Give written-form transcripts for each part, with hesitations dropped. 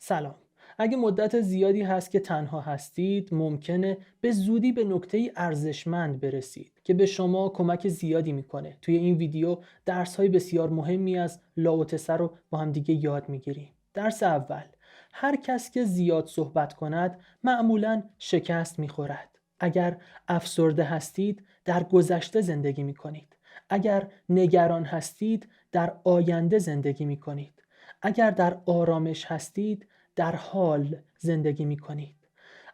سلام. اگه مدت زیادی هست که تنها هستید، ممکنه به زودی به نکته‌ای ارزشمند برسید که به شما کمک زیادی میکنه. توی این ویدیو درس‌های بسیار مهمی از لاوتسه رو با هم دیگه یاد میگیریم. درس اول: هر کس که زیاد صحبت کند معمولاً شکست میخورد. اگر افسرده هستید، در گذشته زندگی میکنید. اگر نگران هستید، در آینده زندگی میکنید. اگر در آرامش هستید، در حال زندگی می کنید.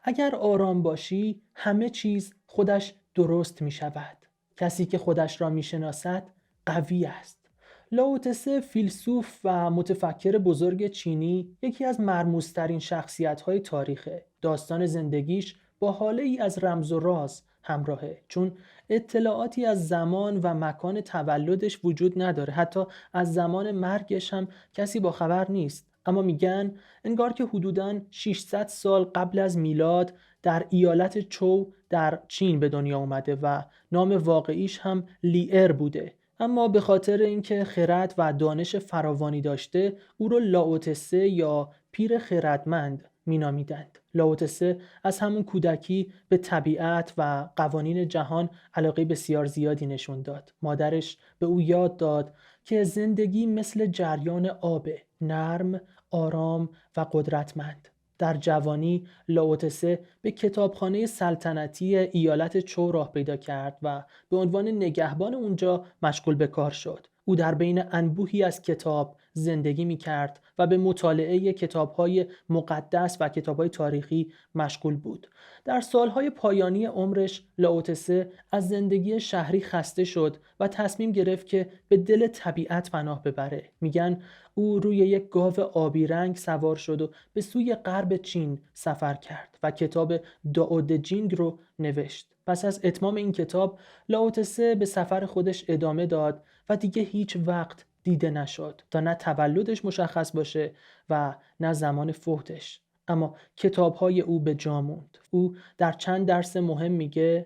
اگر آرام باشی، همه چیز خودش درست می شود. کسی که خودش را می شناسد قوی است. لاوتسه، فیلسوف و متفکر بزرگ چینی، یکی از مرموزترین شخصیت‌های تاریخه. داستان زندگیش با حاله ای از رمز و راز همراهه، چون اطلاعاتی از زمان و مکان تولدش وجود نداره. حتی از زمان مرگش هم کسی با خبر نیست. اما میگن انگار که حدوداً 600 سال قبل از میلاد در ایالت چو در چین به دنیا اومده و نام واقعیش هم لی‌ار بوده. اما به خاطر اینکه خرد و دانش فراوانی داشته، او رو لاوتسه یا پیر خردمند مینامیدند. لاوتسه از همون کودکی به طبیعت و قوانین جهان علاقه بسیار زیادی نشون داد. مادرش به او یاد داد که زندگی مثل جریان آبه، نرم، آرام و قدرتمند. در جوانی لاوتسه به کتابخانه سلطنتی ایالت چو راه پیدا کرد و به عنوان نگهبان اونجا مشغول به کار شد. او در بین انبوهی از کتاب زندگی می کرد و به مطالعه کتاب‌های مقدس و کتاب‌های تاریخی مشغول بود. در سالهای پایانی عمرش لاوتسه از زندگی شهری خسته شد و تصمیم گرفت که به دل طبیعت پناه ببره. میگن او روی یک گاو آبی رنگ سوار شد و به سوی غرب چین سفر کرد و کتاب دائو ده جینگ رو نوشت. پس از اتمام این کتاب، لاوتسه به سفر خودش ادامه داد و دیگه هیچ وقت دیده نشد تا نه تولدش مشخص باشه و نه زمان فوتش. اما کتاب‌های او به جا موند. او در چند درس مهم میگه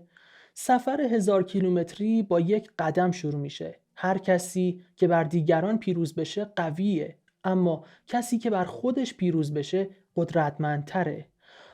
سفر 1000 کیلومتری با یک قدم شروع میشه. هر کسی که بر دیگران پیروز بشه قویه، اما کسی که بر خودش پیروز بشه قدرتمندتره.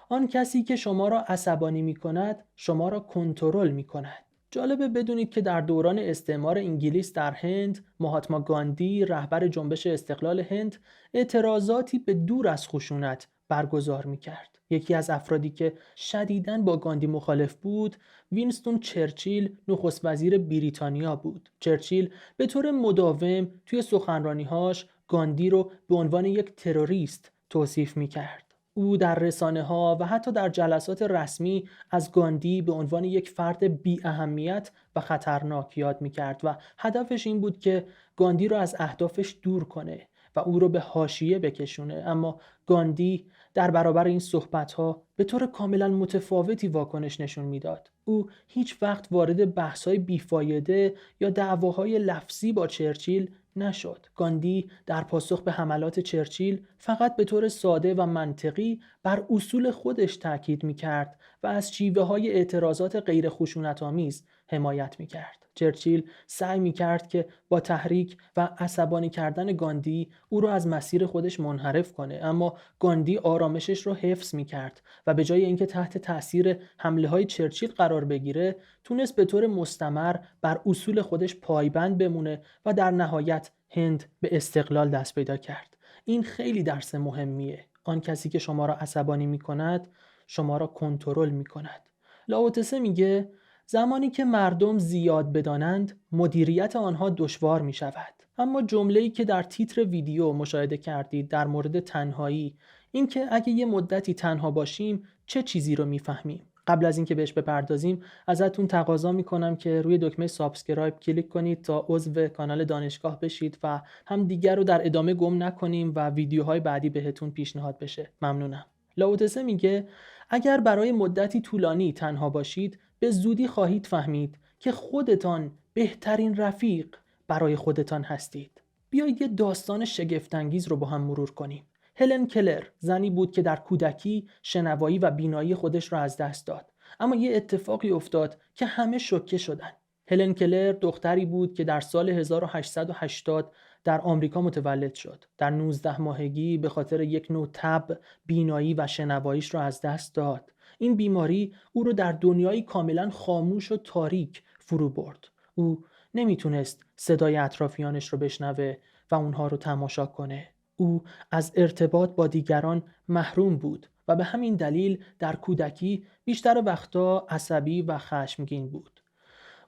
آن کسی که شما را عصبانی میکند شما را کنترل میکند. جالبه بدونید که در دوران استعمار انگلیس در هند، مهاتما گاندی، رهبر جنبش استقلال هند، اعتراضاتی به دور از خشونت برگزار میکرد. یکی از افرادی که شدیداً با گاندی مخالف بود، وینستون چرچیل، نخست وزیر بریتانیا بود. چرچیل به طور مداوم توی سخنرانی‌هاش گاندی رو به عنوان یک تروریست توصیف میکرد. او در رسانه‌ها و حتی در جلسات رسمی از گاندی به عنوان یک فرد بی اهمیت و خطرناک یاد می‌کرد و هدفش این بود که گاندی رو از اهدافش دور کنه و او رو به حاشیه بکشونه. اما گاندی در برابر این صحبت‌ها به طور کاملا متفاوتی واکنش نشون میداد. او هیچ وقت وارد بحث‌های بیفایده یا دعواهای لفظی با چرچیل نشد. گاندی در پاسخ به حملات چرچیل فقط به طور ساده و منطقی بر اصول خودش تاکید می‌کرد و از شیوه‌های اعتراضات غیر خشونت‌آمیز حمایت می‌کرد. چرچیل سعی می‌کرد که با تحریک و عصبانی کردن گاندی او را از مسیر خودش منحرف کنه، اما گاندی آرامشش رو حفظ می‌کرد و به جای اینکه تحت تاثیر حمله‌های چرچیل قرار بگیره، تونست به طور مستمر بر اصول خودش پایبند بمونه و در نهایت هند به استقلال دست پیدا کرد. این خیلی درس مهمیه. آن کسی که شما را عصبانی می‌کند، شما را کنترل می‌کند. لاوتسه میگه زمانی که مردم زیاد بدانند، مدیریت آنها دشوار می‌شود. اما جمله‌ای که در تیتر ویدیو مشاهده کردید در مورد تنهایی، این که اگه یه مدتی تنها باشیم چه چیزی رو می‌فهمیم. قبل از اینکه بهش بپردازیم، ازتون تقاضا میکنم که روی دکمه سابسکرایب کلیک کنید تا عضو کانال دانشگاه بشید و هم دیگر رو در ادامه گم نکنیم و ویدیوهای بعدی بهتون پیشنهاد بشه. ممنونم. لاوتسه میگه اگر برای مدتی طولانی تنها باشید، به زودی خواهید فهمید که خودتان بهترین رفیق برای خودتان هستید. بیایید یه داستان شگفت‌انگیز رو با هم مرور کنیم. هلن کلر زنی بود که در کودکی شنوایی و بینایی خودش را از دست داد. اما یه اتفاقی افتاد که همه شوکه شدن. هلن کلر دختری بود که در سال 1880 در آمریکا متولد شد. در 19 ماهگی به خاطر یک نوع تب بینایی و شنواییش را از دست داد. این بیماری او رو در دنیایی کاملا خاموش و تاریک فرو برد. او نمیتونست صدای اطرافیانش رو بشنوه و اونها رو تماشا کنه. او از ارتباط با دیگران محروم بود و به همین دلیل در کودکی بیشتر وقتا عصبی و خشمگین بود.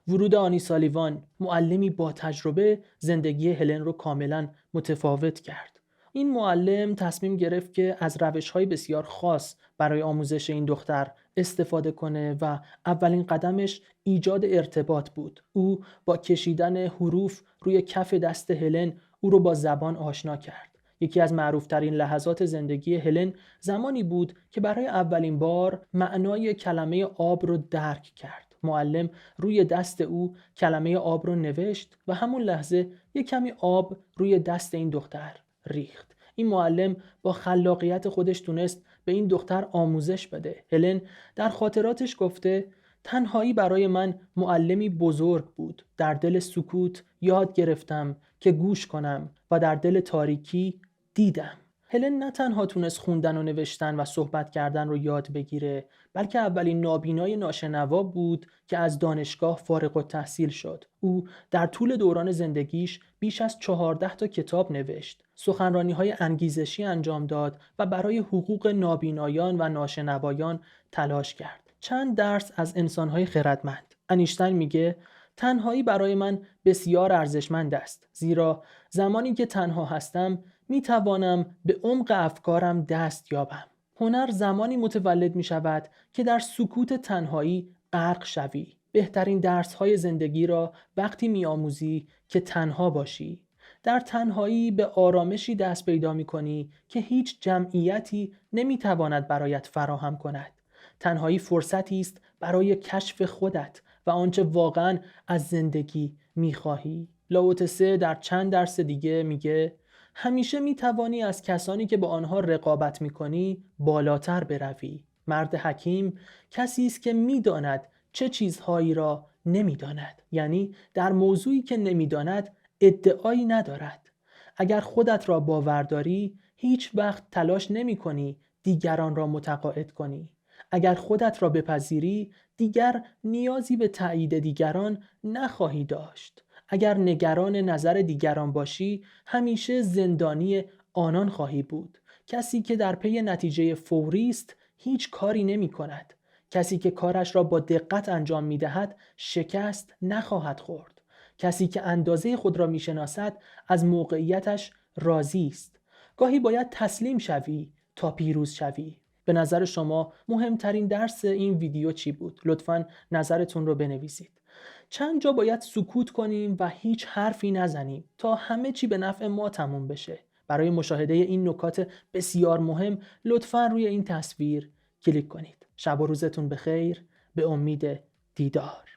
ورود آنی سالیوان، معلمی با تجربه، زندگی هلن رو کاملا متفاوت کرد. این معلم تصمیم گرفت که از روش‌های بسیار خاص برای آموزش این دختر استفاده کنه و اولین قدمش ایجاد ارتباط بود. او با کشیدن حروف روی کف دست هلن او رو با زبان آشنا کرد. یکی از معروفترین لحظات زندگی هلن زمانی بود که برای اولین بار معنای کلمه آب رو درک کرد. معلم روی دست او کلمه آب رو نوشت و همون لحظه یک کمی آب روی دست این دختر ریخت. این معلم با خلاقیت خودش تونست به این دختر آموزش بده. هلن در خاطراتش گفته تنهایی برای من معلمی بزرگ بود. در دل سکوت یاد گرفتم که گوش کنم و در دل تاریکی دیدم. هلن نه تنها تونست خوندن و نوشتن و صحبت کردن رو یاد بگیره، بلکه اولین نابینای ناشنوا بود که از دانشگاه فارغ التحصیل شد. او در طول دوران زندگیش بیش از 14 تا کتاب نوشت، سخنرانی‌های انگیزشی انجام داد و برای حقوق نابینایان و ناشنوایان تلاش کرد. چند درس از انسان‌های خردمند. انیشتین میگه تنهایی برای من بسیار ارزشمند است، زیرا زمانی که تنها هستم می توانم به عمق افکارم دست یابم. هنر زمانی متولد می شود که در سکوت تنهایی غرق شوی. بهترین درس‌های زندگی را وقتی می‌آموزی که تنها باشی. در تنهایی به آرامشی دست پیدا می‌کنی که هیچ جمعیتی نمی‌تواند برایت فراهم کند. تنهایی فرصتی است برای کشف خودت و آنچه واقعاً از زندگی می‌خواهی. لاوتسه در چند درس دیگه میگه همیشه می‌توانی از کسانی که با آنها رقابت می‌کنی بالاتر بروی. مرد حکیم کسی است که می‌داند چه چیزهایی را نمی‌داند. یعنی در موضوعی که نمی‌داند ادعایی ندارد. اگر خودت را باور داری هیچ وقت تلاش نمی‌کنی دیگران را متقاعد کنی. اگر خودت را بپذیری دیگر نیازی به تایید دیگران نخواهی داشت. اگر نگران نظر دیگران باشی همیشه زندانی آنان خواهی بود. کسی که در پی نتیجه فوری است هیچ کاری نمی کند. کسی که کارش را با دقت انجام می دهد شکست نخواهد خورد. کسی که اندازه خود را می شناسد از موقعیتش راضی است. گاهی باید تسلیم شوی تا پیروز شوی. به نظر شما مهمترین درس این ویدیو چی بود؟ لطفاً نظرتون رو بنویسید. چند جا باید سکوت کنیم و هیچ حرفی نزنیم تا همه چی به نفع ما تموم بشه. برای مشاهده این نکات بسیار مهم لطفاً روی این تصویر کلیک کنید. شب و روزتون بخیر، به امید دیدار.